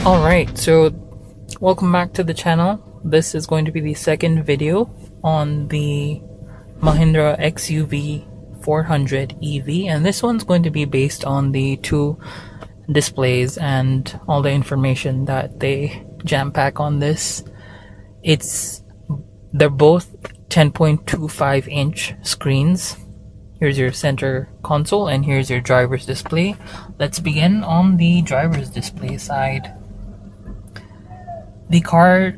Alright, so welcome back to the channel. This is going to be the second video on the Mahindra XUV400 EV, and this one's going to be based on the two displays and all the information that they jam pack on this. They're both 10.25 inch screens. Here's your center console and here's your driver's display. Let's begin on the driver's display side. The car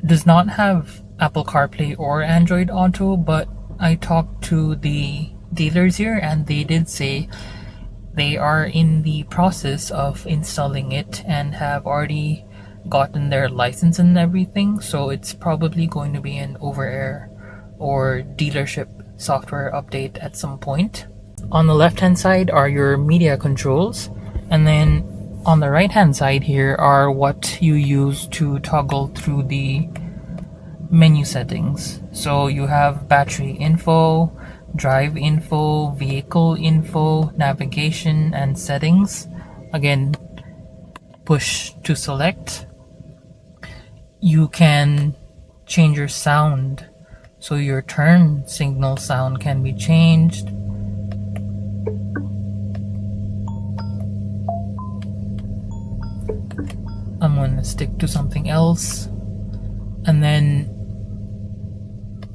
does not have Apple CarPlay or Android Auto, but I talked to the dealers here and they did say they are in the process of installing it and have already gotten their license and everything, so it's probably going to be an over-air or dealership software update at some point. On the left hand side are your media controls, and then on the right hand side here are what you use to toggle through the menu settings. So you have battery info, drive info, vehicle info, navigation, and settings. Again, push to select. You can change your sound, so your turn signal sound can be changed. I'm going to stick to something else. And then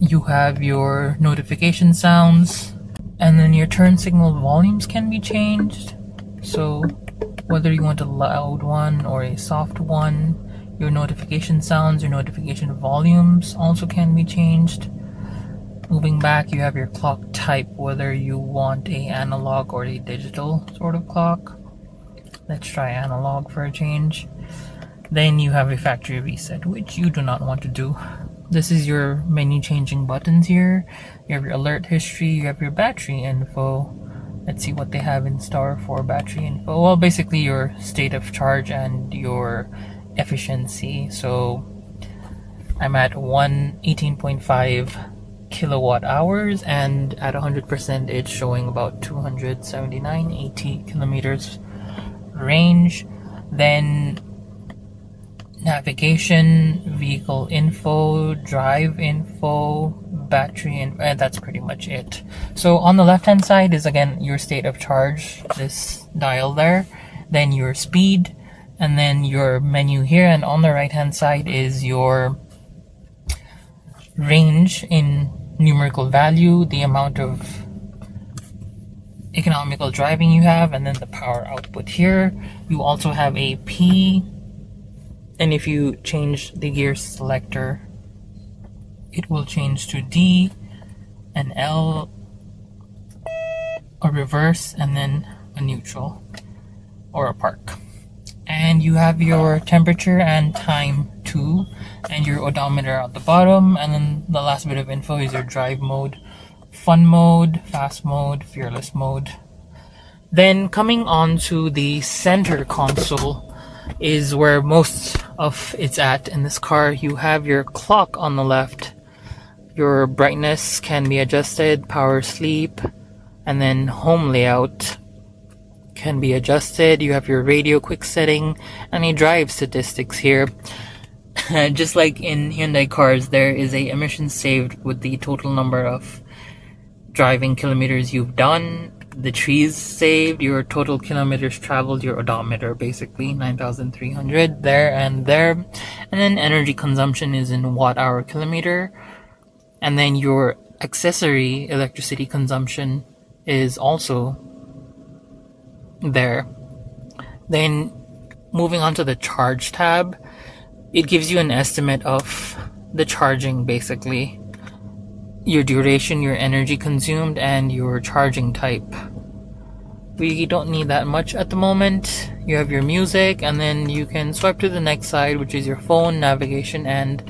you have your notification sounds, and then your turn signal volumes can be changed. So whether you want a loud one or a soft one, your notification sounds, your notification volumes also can be changed. Moving back, you have your clock type, whether you want a analog or a digital sort of clock. Let's try analog for a change. Then you have a factory reset, which you do not want to do. This is your menu changing buttons here. You have your alert history, you have your battery info. Let's see what they have in store for battery info. Well, basically your state of charge and your efficiency. So I'm at 18.5 kilowatt hours, and at 100% it's showing about 279.80 kilometers range. Then navigation, vehicle info, drive info, battery info, and that's pretty much it. So on the left hand side is again your state of charge, this dial there, then your speed, and then your menu here, and on the right hand side is your range in numerical value, the amount of economical driving you have, and then the power output here. You also have a P, and if you change the gear selector, it will change to D, an L, a reverse, and then a neutral or a park. And you have your temperature and time too, and your odometer at the bottom. And then the last bit of info is your drive mode, fun mode, fast mode, fearless mode. Then coming on to the center console is where most of it's at in this car. You have your clock on the left, your brightness can be adjusted, power sleep, and then home layout can be adjusted. You have your radio quick setting and a drive statistics here. Just like in Hyundai cars, there is a emissions saved with the total number of driving kilometers you've done, the trees saved, your total kilometers traveled, your odometer, basically 9,300 there and there. And then energy consumption is in watt-hour kilometer, and then your accessory electricity consumption is also there. Then moving on to the charge tab, it gives you an estimate of the charging, basically your duration, your energy consumed, and your charging type. We don't need that much at the moment. You have your music, and then you can swipe to the next side, which is your phone, navigation, and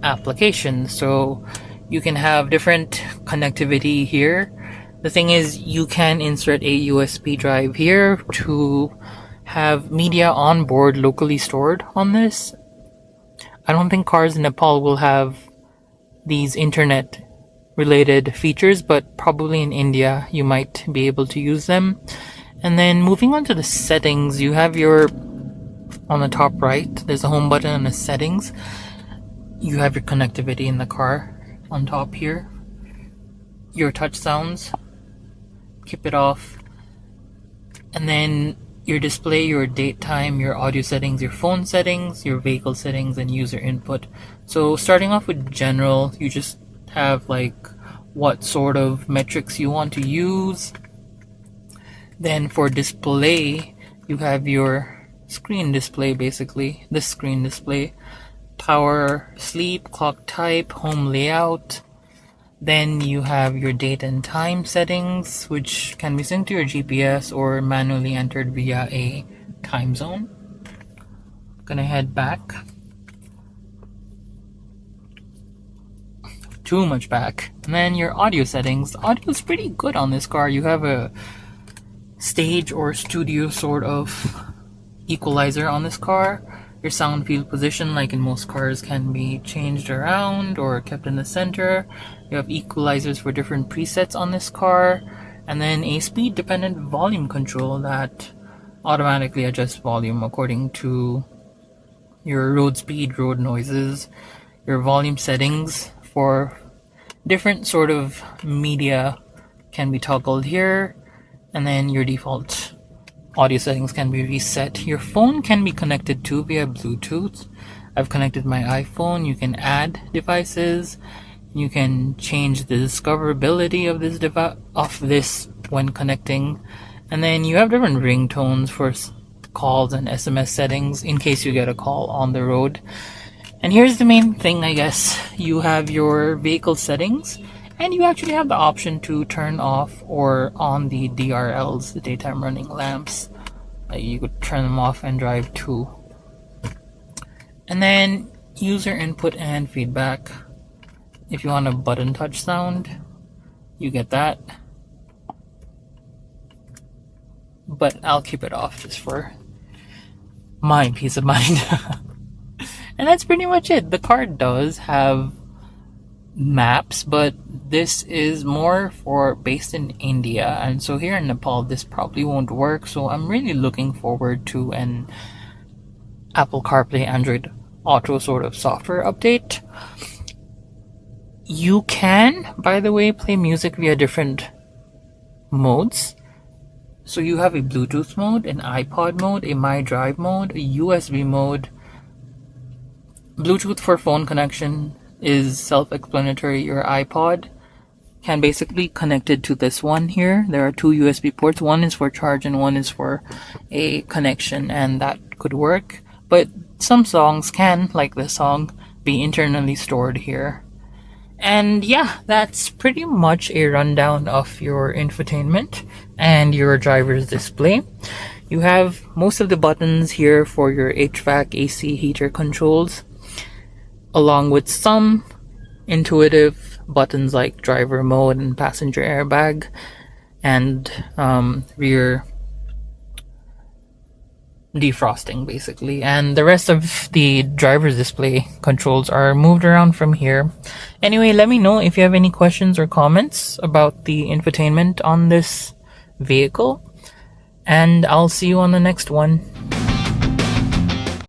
applications. So you can have different connectivity here. The thing is, you can insert a USB drive here to have media on board locally stored on this. I don't think cars in Nepal will have these internet related features, but probably in India you might be able to use them. And then moving on to the settings, you have your on the top right, there's a home button and a settings. You have your connectivity in the car on top here. Your touch sounds, keep it off. And then your display, your date time, your audio settings, your phone settings, your vehicle settings, and user input. So starting off with general, you just have like what sort of metrics you want to use. Then for display, you have your screen display, basically this screen display, power, sleep, clock type, home layout. Then you have your date and time settings, which can be synced to your GPS or manually entered via a time zone. Gonna head back. Too much back. And then your audio settings. The audio is pretty good on this car. You have a stage or studio sort of equalizer on this car. Your sound field position, like in most cars, can be changed around or kept in the center. You have equalizers for different presets on this car, and then a speed dependent volume control that automatically adjusts volume according to your road speed, road noises. Your volume settings for different sort of media can be toggled here, and then your default audio settings can be reset. Your phone can be connected to via Bluetooth. I've connected my iPhone. You can add devices. You can change the discoverability of this when connecting. And then you have different ringtones for calls and SMS settings in case you get a call on the road. And here's the main thing, I guess. You have your vehicle settings, and you actually have the option to turn off or on the DRLs, the daytime running lamps. You could turn them off and drive too. And then user input and feedback. If you want a button touch sound, you get that. But I'll keep it off just for my peace of mind. And that's pretty much it. The car does have maps, but this is more for based in India, and so here in Nepal this probably won't work. So I'm really looking forward to an Apple CarPlay Android Auto sort of software update. You can, by the way, play music via different modes. So you have a Bluetooth mode, an iPod mode, a My Drive mode, a USB mode. Bluetooth for phone connection is self-explanatory. Your iPod can basically connect it to this one here. There are two USB ports. One is for charge and one is for a connection, and that could work. But some songs can, like this song, be internally stored here. And yeah, that's pretty much a rundown of your infotainment and your driver's display. You have most of the buttons here for your HVAC, AC, heater controls, along with some intuitive buttons like driver mode and passenger airbag and rear defrosting, basically. And the rest of the driver's display controls are moved around from here. Anyway, let me know if you have any questions or comments about the infotainment on this vehicle, and I'll see you on the next one.